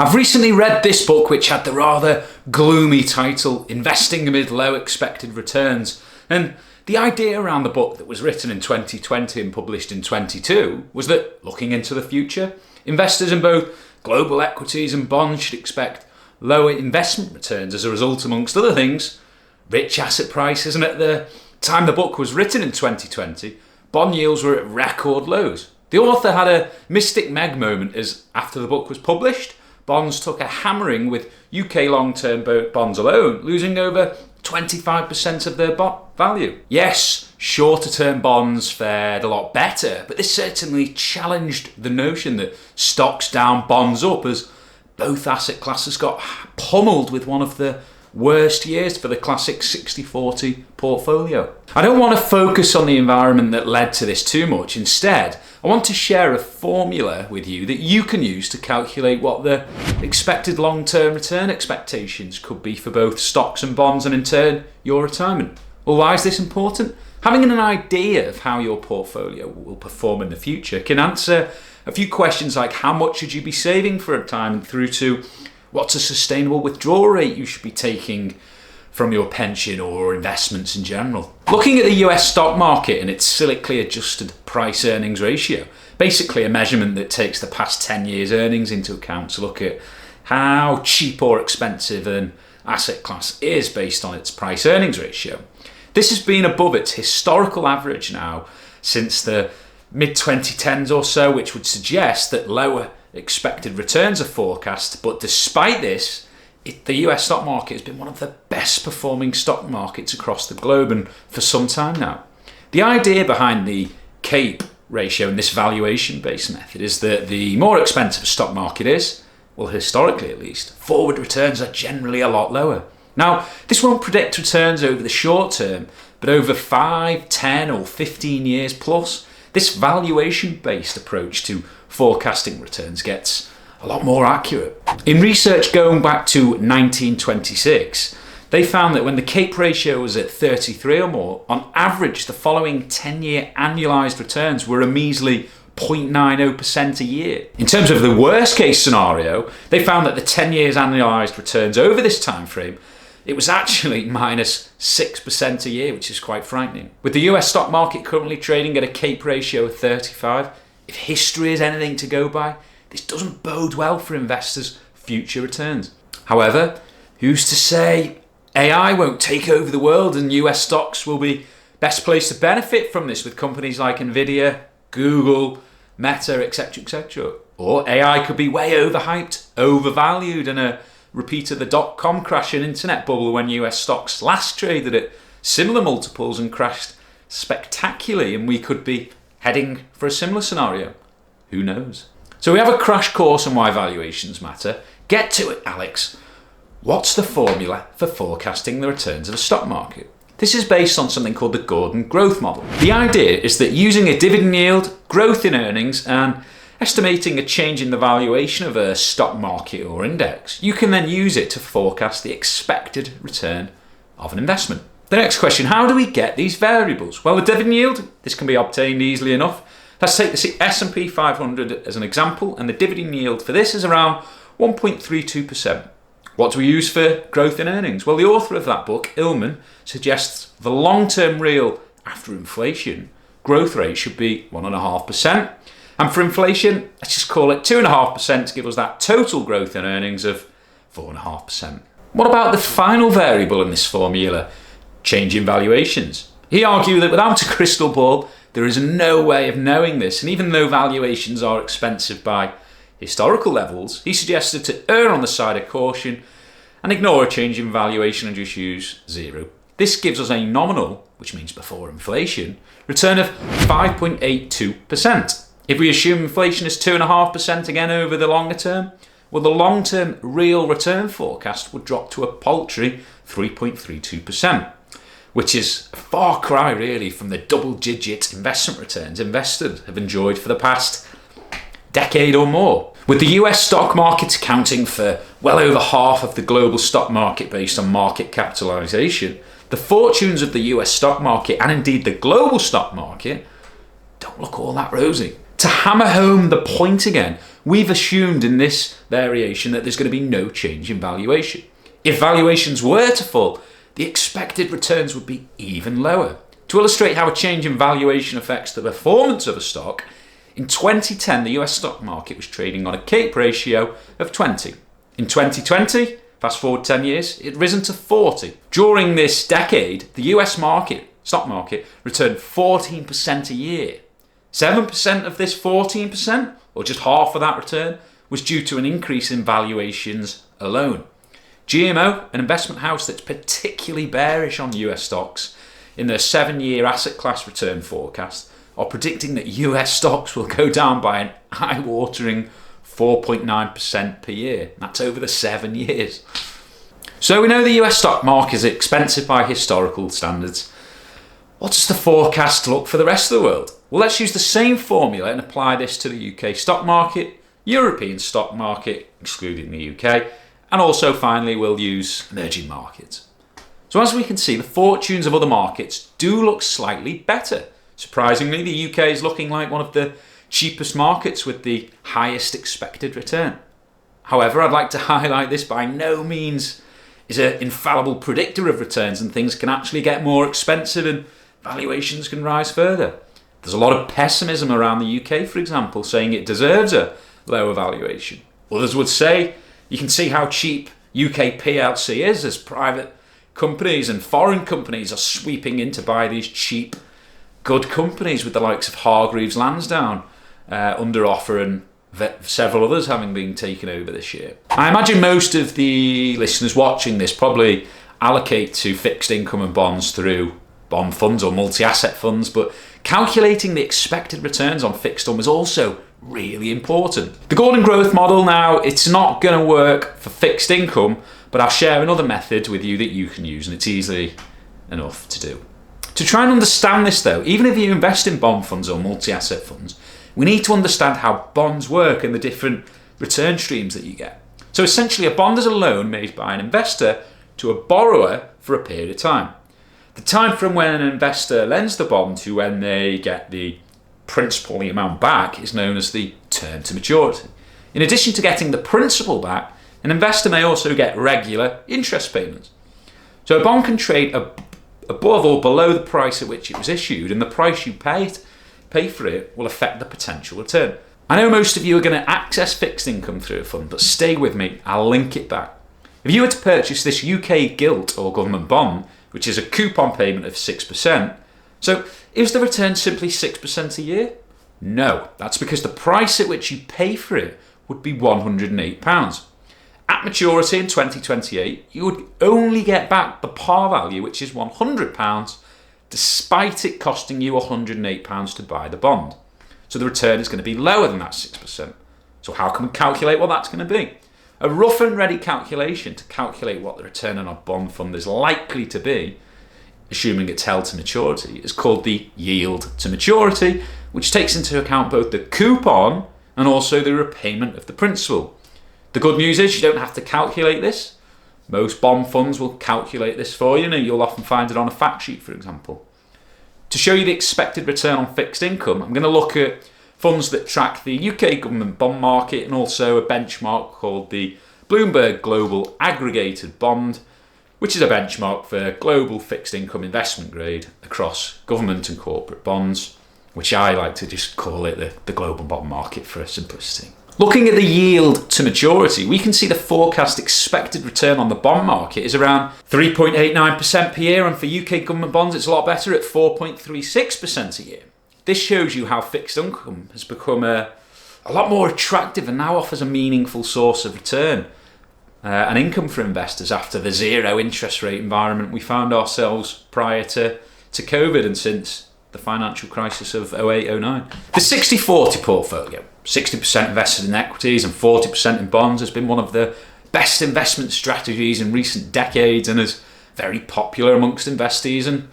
I've recently read this book, which had the rather gloomy title, Investing Amid Low Expected Returns. And the idea around the book that was written in 2020 and published in 22 was that, looking into the future, investors in both global equities and bonds should expect lower investment returns as a result, amongst other things, rich asset prices. And at the time the book was written in 2020, bond yields were at record lows. The author had a Mystic Meg moment as, after the book was published, bonds took a hammering, with UK long-term bonds alone losing over 25% of their value. Yes, shorter-term bonds fared a lot better, but this certainly challenged the notion that stocks down, bonds up, as both asset classes got pummeled with one of the worst years for the classic 60-40 portfolio. I don't want to focus on the environment that led to this too much. Instead, I want to share a formula with you that you can use to calculate what the expected long-term return expectations could be for both stocks and bonds, and in turn, your retirement. Well, why is this important? Having an idea of how your portfolio will perform in the future can answer a few questions like how much should you be saving for retirement, through to what's a sustainable withdrawal rate you should be taking from your pension or investments in general. Looking at the US stock market and its cyclically adjusted price earnings ratio, basically a measurement that takes the past 10 years earnings into account to look at how cheap or expensive an asset class is based on its price earnings ratio. This has been above its historical average now since the mid-2010s or so, which would suggest that lower expected returns are forecast. But despite this, the US stock market has been one of the best performing stock markets across the globe, and for some time now. The idea behind the CAPE ratio and this valuation based method is that the more expensive a stock market is, well, historically at least, forward returns are generally a lot lower. Now, this won't predict returns over the short term, but over 5, 10 or 15 years plus, this valuation based approach to forecasting returns gets a lot more accurate. In research going back to 1926, they found that when the CAPE ratio was at 33 or more, on average the following 10-year annualized returns were a measly 0.90% a year. In terms of the worst case scenario, they found that the 10 years annualized returns over this time frame, it was actually minus 6% a year, which is quite frightening. With the US stock market currently trading at a CAPE ratio of 35, if history is anything to go by, this doesn't bode well for investors' future returns. However, who's to say AI won't take over the world and US stocks will be best placed to benefit from this, with companies like Nvidia, Google, Meta, etc., etc. Or AI could be way overhyped, overvalued, and a repeat of the dot-com crash and internet bubble when US stocks last traded at similar multiples and crashed spectacularly, and we could be heading for a similar scenario. Who knows? So we have a crash course on why valuations matter. Get to it, Alex. What's the formula for forecasting the returns of a stock market? This is based on something called the Gordon growth model. The idea is that using a dividend yield, growth in earnings, and estimating a change in the valuation of a stock market or index, you can then use it to forecast the expected return of an investment. The next question, how do we get these variables? Well, the dividend yield, this can be obtained easily enough. Let's take the S&P 500 as an example, and the dividend yield for this is around 1.32%. What do we use for growth in earnings? Well, the author of that book, Illman, suggests the long-term real after inflation growth rate should be 1.5%. And for inflation, let's just call it 2.5% to give us that total growth in earnings of 4.5%. What about the final variable in this formula? Change in valuations. He argued that without a crystal ball, there is no way of knowing this. And even though valuations are expensive by historical levels, he suggested to err on the side of caution and ignore a change in valuation and just use zero. This gives us a nominal, which means before inflation, return of 5.82%. If we assume inflation is 2.5% again over the longer term, well, the long-term real return forecast would drop to a paltry 3.32%, which is a far cry really from the double-digit investment returns investors have enjoyed for the past decade or more. With the US stock market accounting for well over half of the global stock market based on market capitalization, the fortunes of the US stock market, and indeed the global stock market, don't look all that rosy. To hammer home the point again, we've assumed in this variation that there's going to be no change in valuation. If valuations were to fall, the expected returns would be even lower. To illustrate how a change in valuation affects the performance of a stock, in 2010 the US stock market was trading on a CAPE ratio of 20. In 2020, fast forward 10 years, it had risen to 40. During this decade, the US stock market returned 14% a year. 7% of this 14%, or just half of that return, was due to an increase in valuations alone. GMO, an investment house that's particularly bearish on US stocks, in their 7-year asset class return forecast, are predicting that US stocks will go down by an eye-watering 4.9% per year. That's over the 7 years. So we know the US stock market is expensive by historical standards. What does the forecast look for the rest of the world? Well, let's use the same formula and apply this to the UK stock market, European stock market, excluding the UK, and also finally we'll use emerging markets. So as we can see, the fortunes of other markets do look slightly better. Surprisingly, the UK is looking like one of the cheapest markets with the highest expected return. However, I'd like to highlight this by no means is an infallible predictor of returns, and things can actually get more expensive and valuations can rise further. There's a lot of pessimism around the UK, for example, saying it deserves a lower valuation. Others would say you can see how cheap UK PLC is as private companies and foreign companies are sweeping in to buy these cheap, good companies with the likes of Hargreaves Lansdown under offer and several others having been taken over this year. I imagine most of the listeners watching this probably allocate to fixed income and bonds through bond funds or multi-asset funds, but calculating the expected returns on fixed income is also really important. The Gordon growth model now, it's not going to work for fixed income, but I'll share another method with you that you can use, and it's easy enough to do. To try and understand this though, even if you invest in bond funds or multi-asset funds, we need to understand how bonds work and the different return streams that you get. So essentially a bond is a loan made by an investor to a borrower for a period of time. The time from when an investor lends the bond to when they get the principal, the amount back, is known as the term to maturity. In addition to getting the principal back, an investor may also get regular interest payments. So a bond can trade above or below the price at which it was issued, and the price you pay for it will affect the potential return. I know most of you are going to access fixed income through a fund, but stay with me, I'll link it back. If you were to purchase this UK gilt or government bond, which is a coupon payment of 6%, so is the return simply 6% a year? No, that's because the price at which you pay for it would be £108. At maturity in 2028, you would only get back the par value, which is £100, despite it costing you £108 to buy the bond. So the return is going to be lower than that 6%. So how can we calculate what that's going to be? A rough and ready calculation to calculate what the return on a bond fund is likely to be, assuming it's held to maturity, is called the yield to maturity, which takes into account both the coupon and also the repayment of the principal. The good news is you don't have to calculate this. Most bond funds will calculate this for you, and you'll often find it on a fact sheet, for example. To show you the expected return on fixed income, I'm going to look at funds that track the UK government bond market and also a benchmark called the Bloomberg Global Aggregated Bond, which is a benchmark for global fixed income investment grade across government and corporate bonds, which I like to just call it the global bond market for simplicity. Looking at the yield to maturity, we can see the forecast expected return on the bond market is around 3.89% per year, and for UK government bonds it's a lot better at 4.36% a year. This shows you how fixed income has become a lot more attractive and now offers a meaningful source of return and income for investors after the zero interest rate environment we found ourselves prior to COVID and since the financial crisis of 08-09. The 60-40 portfolio, 60% invested in equities and 40% in bonds, has been one of the best investment strategies in recent decades and is very popular amongst investees and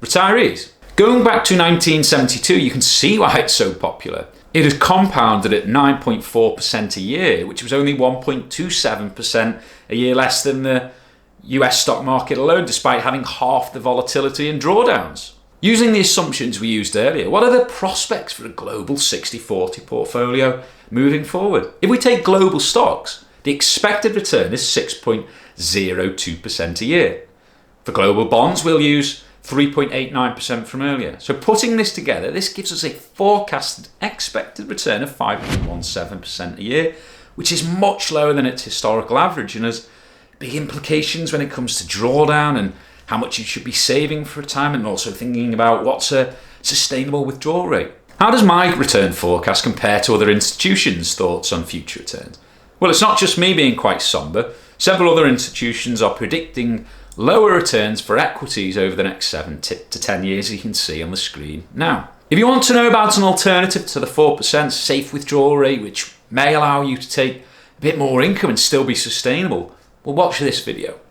retirees. Going back to 1972, you can see why it's so popular. It has compounded at 9.4% a year, which was only 1.27% a year less than the US stock market alone, despite having half the volatility and drawdowns. Using the assumptions we used earlier, what are the prospects for a global 60-40 portfolio moving forward? If we take global stocks, the expected return is 6.02% a year. For global bonds, we'll use 3.89% from earlier. So putting this together, this gives us a forecasted expected return of 5.17% a year, which is much lower than its historical average and has big implications when it comes to drawdown and how much you should be saving for retirement, and also thinking about what's a sustainable withdrawal rate. How does my return forecast compare to other institutions' thoughts on future returns? Well, it's not just me being quite somber. Several other institutions are predicting lower returns for equities over the next 7 to 10 years, as you can see on the screen now. If you want to know about an alternative to the 4% safe withdrawal rate, which may allow you to take a bit more income and still be sustainable, well, watch this video.